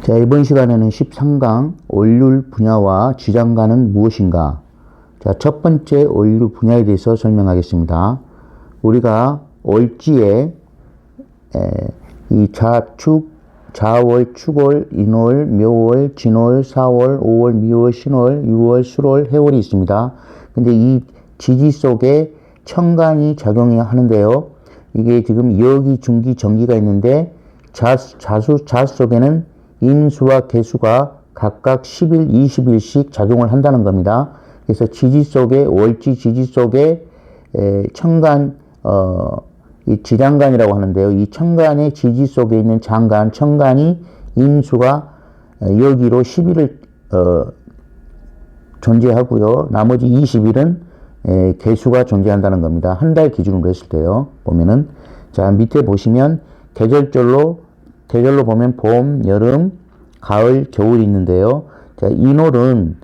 자, 이번 시간에는 13강 원률 분야와 지장간은 무엇인가? 자, 첫 번째 원률 분야에 대해서 설명하겠습니다. 우리가 월지에 이 자축, 자월, 축월, 인월, 묘월, 진월, 사월, 5월, 미월, 신월, 6월, 술월, 해월이 있습니다. 근데 이 지지 속에 천간이 작용해야 하는데요. 이게 지금 여기, 중기, 정기가 있는데 자 속에는 임수와 개수가 각각 10일, 20일씩 작용을 한다는 겁니다. 그래서 지지 속에, 월지 지지 속에 천간, 이 지장간이라고 하는데요. 이 천간의 지지 속에 있는 장간, 천간이 임수가 여기로 10일을 존재하고요. 나머지 20일은 개수가 존재한다는 겁니다. 한 달 기준으로 했을 때요. 보면은, 자, 밑에 보시면 계절로 보면 봄, 여름, 가을, 겨울이 있는데요. 자, 인월은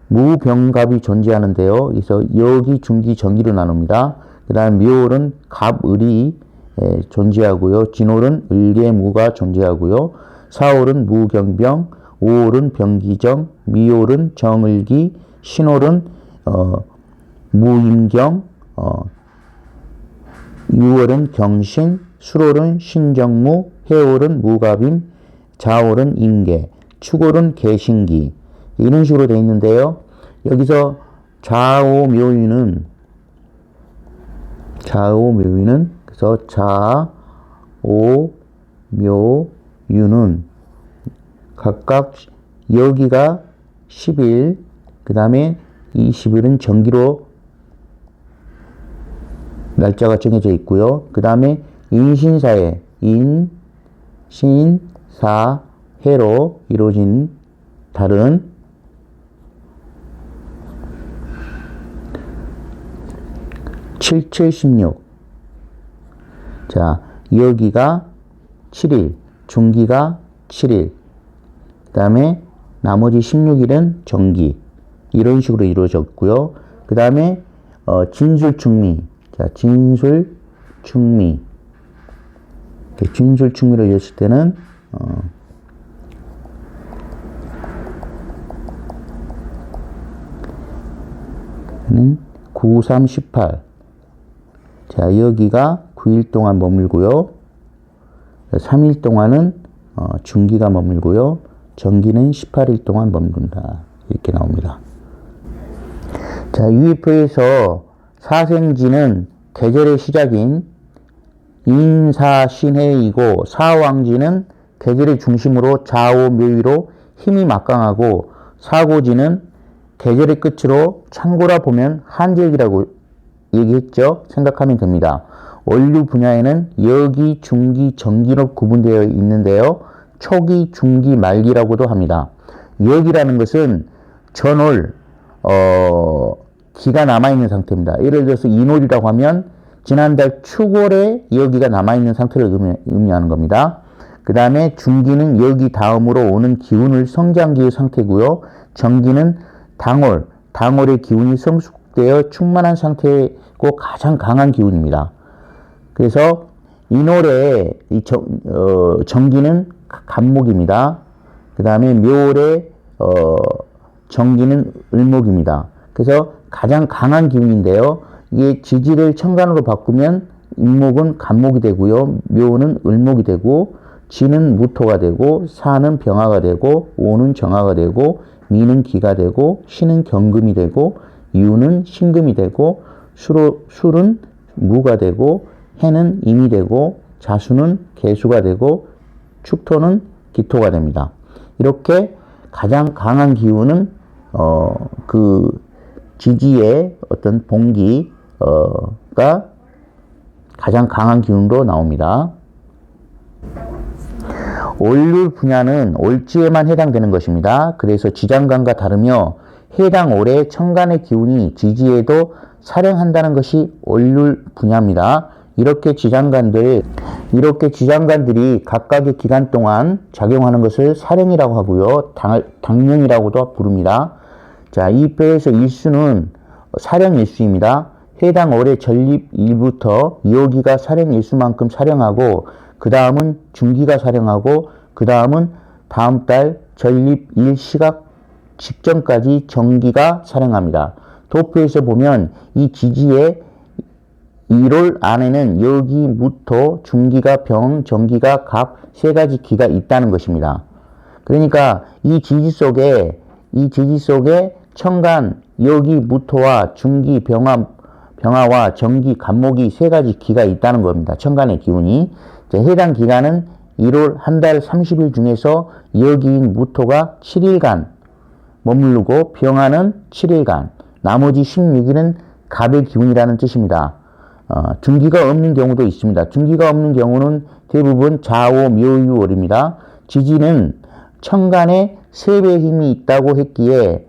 무병갑이 존재하는데요. 그래서 여기, 중기, 정기로 나눕니다. 그 다음 묘월은 갑, 을이 존재하고요. 진월은 을계, 무가 존재하고요. 사월은 무경병, 5월은 병기정, 미월은 정을기, 신월은 무임경, 6월은 경신, 술월은 신정무, 해월은 무갑임, 자월은 임계, 축월은 개신기. 이런 식으로 되어 있는데요. 여기서 좌오묘유는 그래서 좌오묘유는 각각 여기가 10일, 그 다음에 20일은 정기로 날짜가 정해져 있고요. 그 다음에 인신사에 인신사해로 이루어진 달은 칠칠십육. 자, 여기가 7일, 중기가 7일, 그 다음에 나머지 16일은 정기. 이런 식으로 이루어졌고요. 그 다음에 진술충미. 자, 진술충미. 진술충미로 이었을 때는 9, 3, 18. 자, 여기가 9일 동안 머물고요. 3일 동안은 중기가 머물고요. 정기는 18일 동안 머문다. 이렇게 나옵니다. 자, 유의표에서 사생지는 계절의 시작인 인사신해이고 사왕지는 계절의 중심으로 좌오묘유로 힘이 막강하고 사고지는 계절의 끝으로 참고라 보면 한절기라고 얘기했죠. 생각하면 됩니다. 원류 분야에는 여기, 중기, 정기로 구분되어 있는데요. 초기, 중기, 말기라고도 합니다. 여기라는 것은 전월 기가 남아있는 상태입니다. 예를 들어서 인월이라고 하면 지난달 축월에 여기가 남아있는 상태를 의미하는 겁니다. 그 다음에 중기는 여기 다음으로 오는 기운을 성장기의 상태고요. 정기는 당월의 기운이 성숙되어 충만한 상태고 가장 강한 기운입니다. 그래서 인월에 정기는 간목입니다. 그 다음에 묘월에 정기는 을목입니다. 그래서 가장 강한 기운인데요. 이게 지지를 천간으로 바꾸면 임목은 간목이 되고요. 묘는 을목이 되고, 지는 무토가 되고, 사는 병화가 되고, 오는 정화가 되고, 미는 기가 되고, 신은 경금이 되고, 유는 신금이 되고, 술은 무가 되고, 해는 임이 되고, 자수는 개수가 되고, 축토는 기토가 됩니다. 이렇게 가장 강한 기운은 그 지지의 어떤 봉기가 가장 강한 기운으로 나옵니다. 월률 분야는 월지에만 해당되는 것입니다. 그래서 지장간과 다르며 해당 월의 천간의 기운이 지지에도 살행한다는 것이 월률 분야입니다. 이렇게 지장간들이 각각의 기간 동안 작용하는 것을 살행이라고 하고요. 당령이라고도 부릅니다. 자, 이 표에서 일수는 살행일수입니다. 해당 월의 전립일부터 여기가 살행일수만큼 살행하고, 그 다음은 중기가 살행하고, 그 다음은 다음 달 전립 일시각 직전까지 전기가 살행합니다. 도표에서 보면 이 지지의 1월 안에는 여기 무토, 중기가 병, 정기가 갑 세 가지 기가 있다는 것입니다. 그러니까 이 지지 속에 천간, 여기 무토와 중기 병화와 정기 갑목이 세 가지 기가 있다는 겁니다. 천간의 기운이. 해당 기간은 1월 한 달 30일 중에서 여기인 무토가 7일간 머무르고 병화는 7일간, 나머지 16일은 갑의 기운이라는 뜻입니다. 중기가 없는 경우도 있습니다. 중기가 없는 경우는 대부분 좌오 묘유월입니다. 지지는 천간에 3배의 힘이 있다고 했기에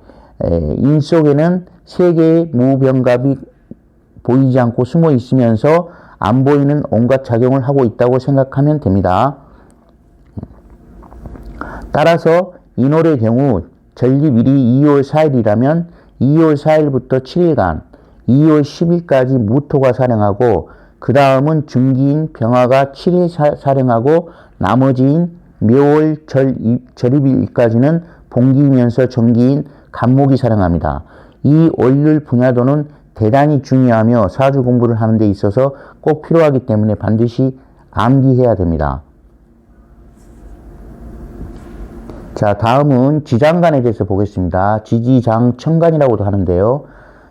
인 속에는 3개의 무병갑이 보이지 않고 숨어 있으면서 안 보이는 온갖 작용을 하고 있다고 생각하면 됩니다. 따라서 인월의 경우 전립일이 2월 4일이라면 2월 4일부터 7일간 2월 10일까지 무토가 살행하고 그 다음은 중기인 병화가 7일 살행하고 나머지인 묘월 절입일까지는 봉기이면서 정기인 갑목이 살행합니다. 이 월요일 분야도는 대단히 중요하며 사주 공부를 하는 데 있어서 꼭 필요하기 때문에 반드시 암기해야 됩니다. 자, 다음은 지장간에 대해서 보겠습니다. 지지장 천간이라고도 하는데요.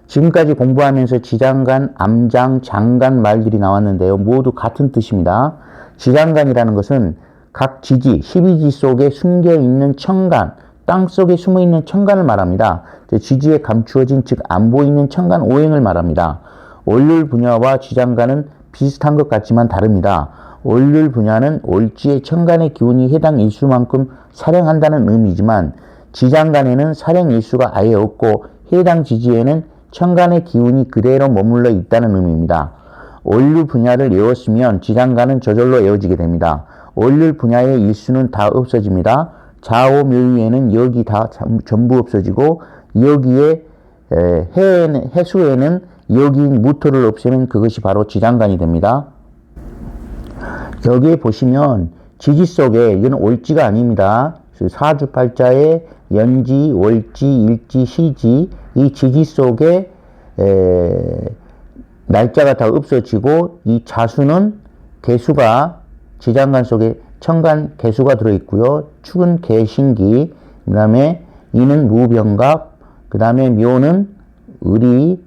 지금까지 공부하면서 지장간, 암장, 장간 말들이 나왔는데요. 모두 같은 뜻입니다. 지장간이라는 것은 각 지지, 12지 속에 숨겨있는 천간, 땅 속에 숨어있는 천간을 말합니다. 지지에 감추어진 즉 안 보이는 천간 오행을 말합니다. 월요일 분야와 지장간은 비슷한 것 같지만 다릅니다. 월요일 분야는 월지의 천간의 기운이 해당 일수만큼 살행한다는 의미지만 지장간에는 살행 일수가 아예 없고 해당 지지에는 천간의 기운이 그대로 머물러 있다는 의미입니다. 월요일 분야를 외웠으면 지장간은 저절로 외워지게 됩니다. 월요일 분야의 일수는 다 없어집니다. 좌오 묘유에는 여기 다 전부 없어지고 여기에 해수에는 여기인 무토를 없애면 그것이 바로 지장간이 됩니다. 여기에 보시면 지지 속에 이건 월지가 아닙니다. 사주팔자에 연지, 월지, 일지, 시지 이 지지 속에 날짜가 다 없어지고 이 자수는 개수가 지장간 속에 천간 개수가 들어있고요. 축은 개신기, 그 다음에 이는 무병갑, 그 다음에 묘는 을이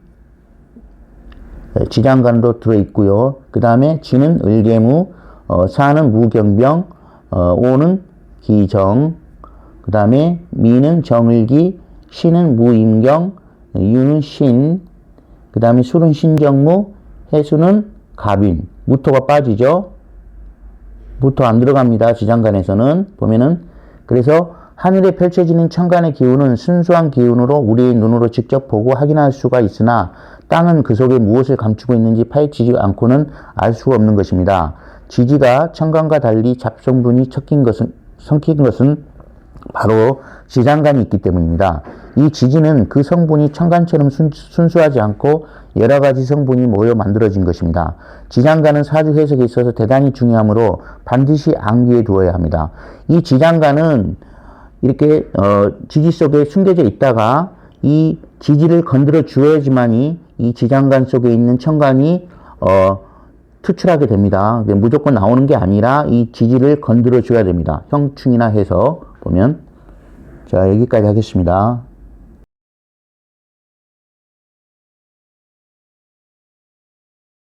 지장간도 들어있고요. 그 다음에 지는 을개무, 사는 무경병, 오는 기정, 그 다음에 미는 정을기, 신은 무임경, 유는 신, 그 다음에 술은 신정무, 해수는 갑인, 무토가 빠지죠. 무토 안 들어갑니다. 지장간에서는 보면은. 그래서 하늘에 펼쳐지는 천간의 기운은 순수한 기운으로 우리의 눈으로 직접 보고 확인할 수가 있으나 땅은 그 속에 무엇을 감추고 있는지 파헤치지 않고는 알 수가 없는 것입니다. 지지가 천간과 달리 잡성분이 섞인 것은 바로 지장간이 있기 때문입니다. 이 지지는 그 성분이 천간처럼 순수하지 않고 여러 가지 성분이 모여 만들어진 것입니다. 지장간은 사주 해석에 있어서 대단히 중요하므로 반드시 암기해 두어야 합니다. 이 지장간은 이렇게 지지 속에 숨겨져 있다가 이 지지를 건드려 주어야지만이 이 지장간 속에 있는 천간이 투출하게 됩니다. 무조건 나오는 게 아니라 이 지지를 건드려 줘야 됩니다. 형충이나 해서 보면. 자, 여기까지 하겠습니다.